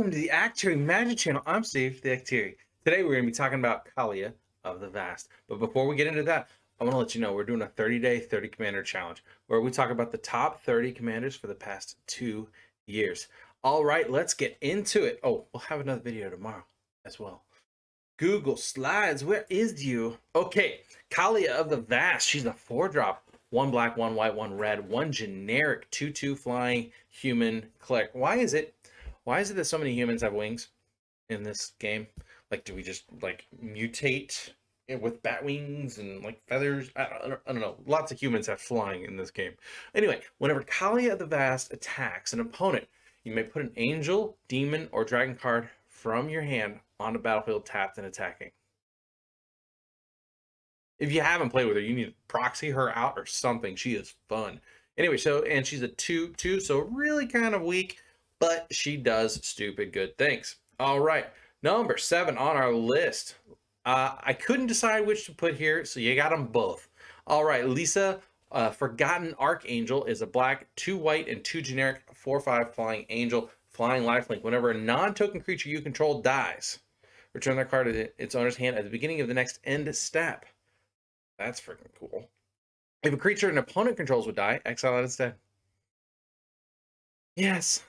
welcome to the Actuary Magic Channel. I'm Steve, the Actuary. Today we're going to be talking about Kaalia of the Vast. But before we get into that, I want to let you know we're doing a 30-day 30 commander challenge where we talk about the top 30 commanders for the past 2 years. All right, let's get into it. Oh, we'll have another video tomorrow as well. Google Slides, where is you? Okay, Kaalia of the Vast. She's a 4-drop. 1 black, 1 white, 1 red, 1 generic 2/2 flying human cleric. Why is it that so many humans have wings in this game? Like, do we just like mutate with bat wings and like feathers? I don't know. Lots of humans have flying in this game. Anyway, whenever Kaalia of the Vast attacks an opponent, you may put an angel, demon, or dragon card from your hand on the battlefield tapped and attacking. If you haven't played with her, you need to proxy her out or something. She is fun. Anyway, and she's a 2/2, so really kind of weak, but she does stupid good things. All right, number 7 on our list. I couldn't decide which to put here, so you got them both. All right, Lisa, Forgotten Archangel is a black, 2 white, and 2 generic 4/5 flying angel, flying lifelink. Whenever a non-token creature you control dies, return that card to its owner's hand at the beginning of the next end step. That's freaking cool. If a creature an opponent controls would die, exile it instead. Yes,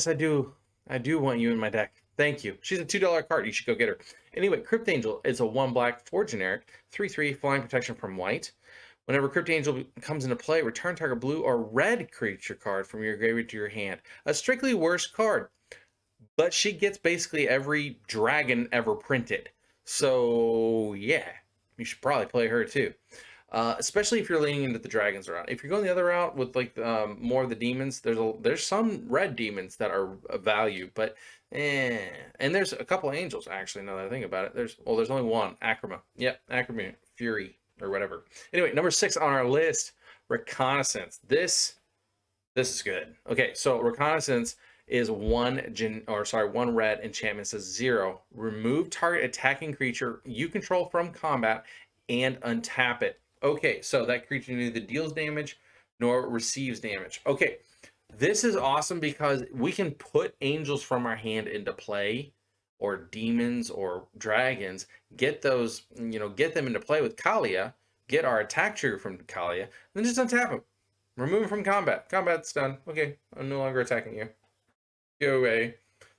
I do. I do want you in my deck. Thank you. She's a $2 card. You should go get her. Anyway, Crypt Angel is a 1 black, 4 generic, 3/3 flying protection from white. Whenever Crypt Angel comes into play, return target blue or red creature card from your graveyard to your hand. A strictly worse card, but she gets basically every dragon ever printed. So yeah, you should probably play her too. Especially if you're leaning into the dragons route. If you're going the other route with like more of the demons, there's some red demons that are of value, but and there's a couple angels actually. Now that I think about it, there's only one, Akrama. Yep, Akrama Fury or whatever. Anyway, number 6 on our list, Reconnaissance. This is good. Okay, so Reconnaissance is 1 red enchantment, says 0. Remove target attacking creature you control from combat and untap it. Okay, so that creature neither deals damage nor receives damage. Okay, this is awesome because we can put angels from our hand into play, or demons or dragons, get those, get them into play with Kaalia, get our attack trigger from Kaalia, then just untap them. Remove them from combat. Combat's done. Okay, I'm no longer attacking you. Go away.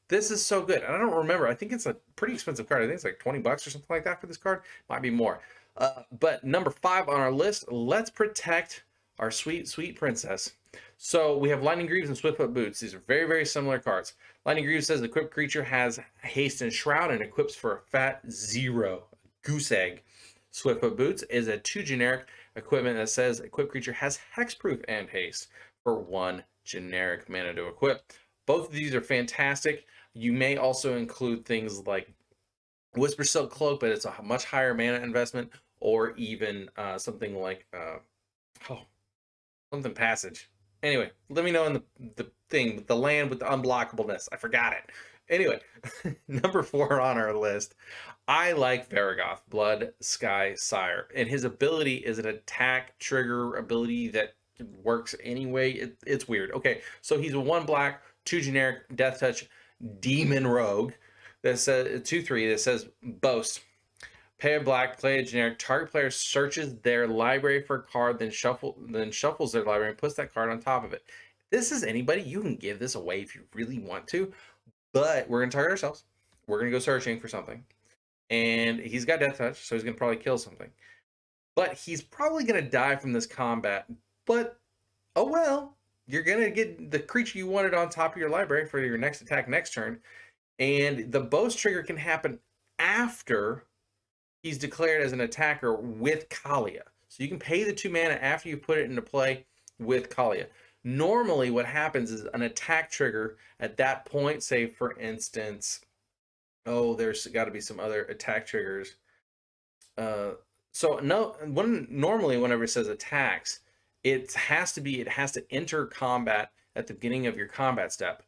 This is so good. And I don't remember. I think it's a pretty expensive card. I think it's like 20 bucks or something like that for this card. Might be more. But number 5 on our list, let's protect our sweet, sweet princess. So we have Lightning Greaves and Swiftfoot Boots. These are very, very similar cards. Lightning Greaves says the equipped creature has haste and shroud and equips for a fat 0. Goose egg. Swiftfoot Boots is a 2 generic equipment that says equipped creature has hexproof and haste for 1 generic mana to equip. Both of these are fantastic. You may also include things like Whisper Silk Cloak, but it's a much higher mana investment, or even something like something Passage. Anyway, let me know in the thing with the land with the unblockableness. I forgot it. Anyway, number 4 on our list, I like Varragoth, Blood Sky Sire, and his ability is an attack trigger ability that works anyway. It's weird. Okay, so he's a 1 black, 2 generic Death Touch Demon Rogue that says 2/3 that says Boast. Pay a black, play a generic. Target player searches their library for a card, then shuffles their library and puts that card on top of it. This is anybody. You can give this away if you really want to, but we're gonna target ourselves. We're gonna go searching for something, and he's got Death Touch, so he's gonna probably kill something. But he's probably gonna die from this combat. But oh well, you're gonna get the creature you wanted on top of your library for your next attack next turn. And the boast trigger can happen after he's declared as an attacker with Kaalia. So you can pay the 2 mana after you put it into play with Kaalia. Normally what happens is an attack trigger at that point, say for instance, there's got to be some other attack triggers. Normally whenever it says attacks, it has to enter combat at the beginning of your combat step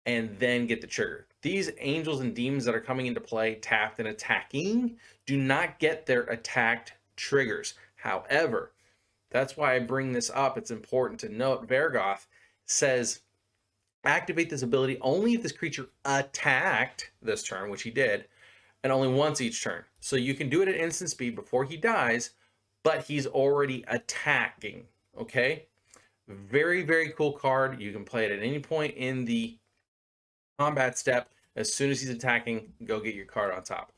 and then get the trigger. These angels and demons that are coming into play tapped and attacking do not get their attacked triggers. However, that's why I bring this up. It's important to note Varragoth says Activate this ability only if this creature attacked this turn, which he did, and only once each turn. So you can do it at instant speed before he dies, but he's already attacking. Okay? Very, very cool card. You can play it at any point in the combat step. As soon as he's attacking, go get your card on top.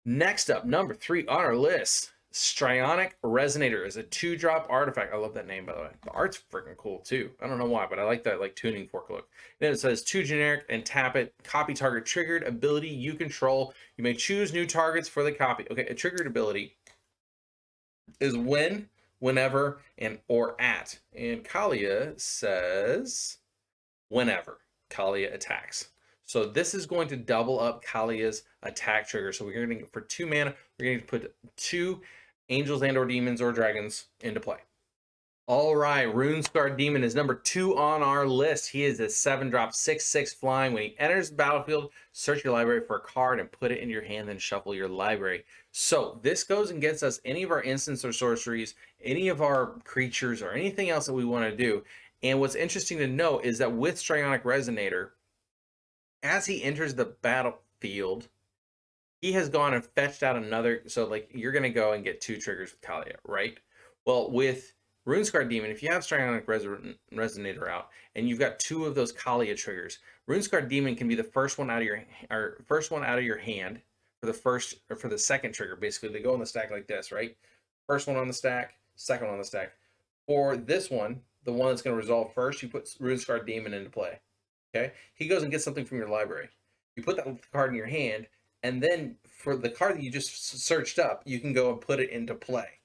Next up, number 3 on our list, Strionic Resonator is a 2-drop artifact. I love that name, by the way. The art's freaking cool too. I don't know why, but I like that like tuning fork look. Then it says 2 generic and tap it. Copy target triggered ability you control. You may choose new targets for the copy. Okay, a triggered ability is when, whenever, and or at. And Kaalia says whenever Kaalia attacks. So this is going to double up Kaalia's attack trigger. So we're going to, for 2 mana, we're going to put 2 angels and or demons or dragons into play. All right, Runescar Demon is number 2 on our list. He is a 7-drop, 6/6 flying. When he enters the battlefield, search your library for a card and put it in your hand, then shuffle your library. So this goes and gets us any of our instants or sorceries, any of our creatures, or anything else that we want to do. And what's interesting to note is that with Strionic Resonator, as he enters the battlefield, he has gone and fetched out another. So, like, you're going to go and get 2 triggers with Kaalia, right? Well, with Runescar Demon, if you have Strionic Resonator out and you've got 2 of those Kaalia triggers, Runescar Demon can be the first one out of your hand for the first or for the second trigger. Basically, they go on the stack like this, right? First one on the stack, second one on the stack. For this one, the one that's going to resolve first, you put Runescar Demon into play. Okay, he goes and gets something from your library. You put that card in your hand, and then for the card that you just searched up, you can go and put it into play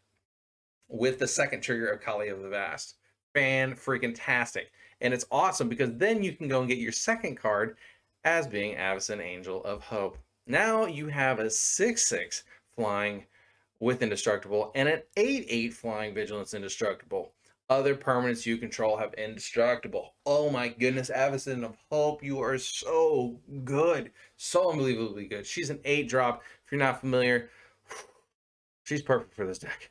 with the second trigger of Kaalia of the Vast. Fan-freaking-tastic. And it's awesome because then you can go and get your second card as being Archangel of Hope. Now you have a 6/6 flying with Indestructible and an 8/8 flying Vigilance Indestructible. Other permanents you control have Indestructible. Oh my goodness, Archangel of Hope, you are so good. So unbelievably good. She's an 8-drop. If you're not familiar, she's perfect for this deck.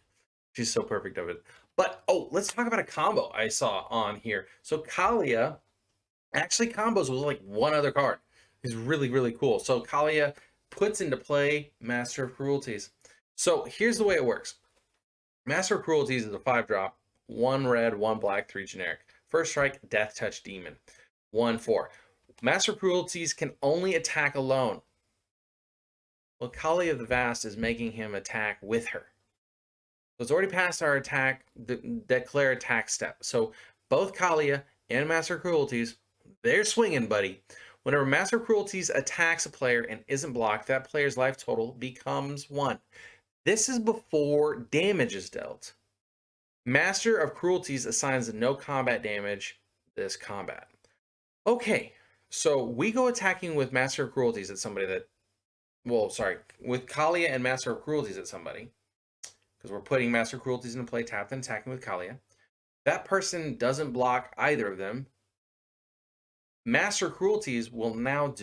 She's so perfect of it. But, oh, let's talk about a combo I saw on here. So Kaalia actually combos with like one other card. It's really, really cool. So Kaalia puts into play Master of Cruelties. So here's the way it works. Master of Cruelties is a 5-drop. 1 red, 1 black, 3 generic. First strike, Death Touch Demon. 1/4. Master Cruelties can only attack alone. Well, Kaalia of the Vast is making him attack with her. So it's already past our attack, the declare attack step. So both Kaalia and Master Cruelties, they're swinging, buddy. Whenever Master Cruelties attacks a player and isn't blocked, that player's life total becomes 1. This is before damage is dealt. Master of Cruelties assigns no combat damage this combat. Okay, so we go attacking with Master of Cruelties at somebody that, well, sorry, with Kaalia and Master of Cruelties at somebody, because we're putting Master of Cruelties into play, tapped and attacking with Kaalia. That person doesn't block either of them. Master Cruelties will now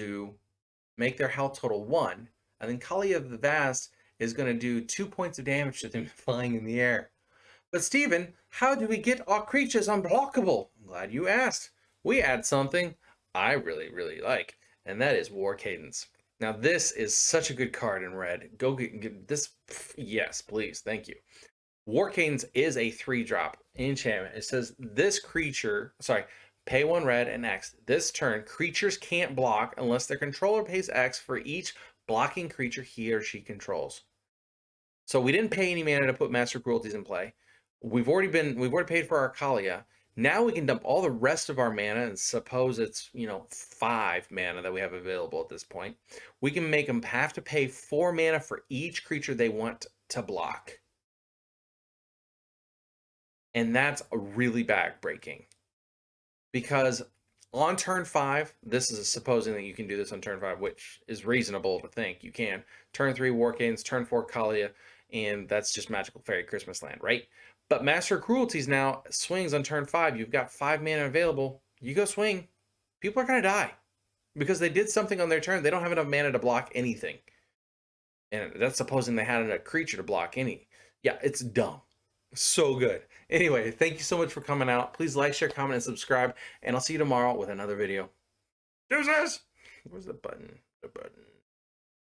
make their health total 1, and then Kaalia of the Vast is going to do 2 points of damage to them flying in the air. But Steven, how do we get our creatures unblockable? I'm glad you asked. We add something I really, really like, and that is War Cadence. Now, this is such a good card in red. Go get this. Yes, please. Thank you. War Cadence is a 3-drop enchantment. It says this creature, pay 1 red and X. This turn, creatures can't block unless their controller pays X for each blocking creature he or she controls. So we didn't pay any mana to put Master Cruelties in play. We've already paid for our Kaalia. Now we can dump all the rest of our mana, and suppose it's 5 mana that we have available at this point. We can make them have to pay 4 mana for each creature they want to block. And that's really backbreaking. Because on turn 5, this is supposing that you can do this on turn 5, which is reasonable to think you can. Turn 3, War Cadence, turn 4, Kaalia, and that's just Magical Fairy Christmas Land, right? But Master Cruelties now swings on turn 5. You've got 5 mana available. You go swing. People are going to die. Because they did something on their turn. They don't have enough mana to block anything. And that's supposing they had a creature to block any. Yeah, it's dumb. So good. Anyway, thank you so much for coming out. Please like, share, comment, and subscribe. And I'll see you tomorrow with another video. Deuces! Where's the button? The button.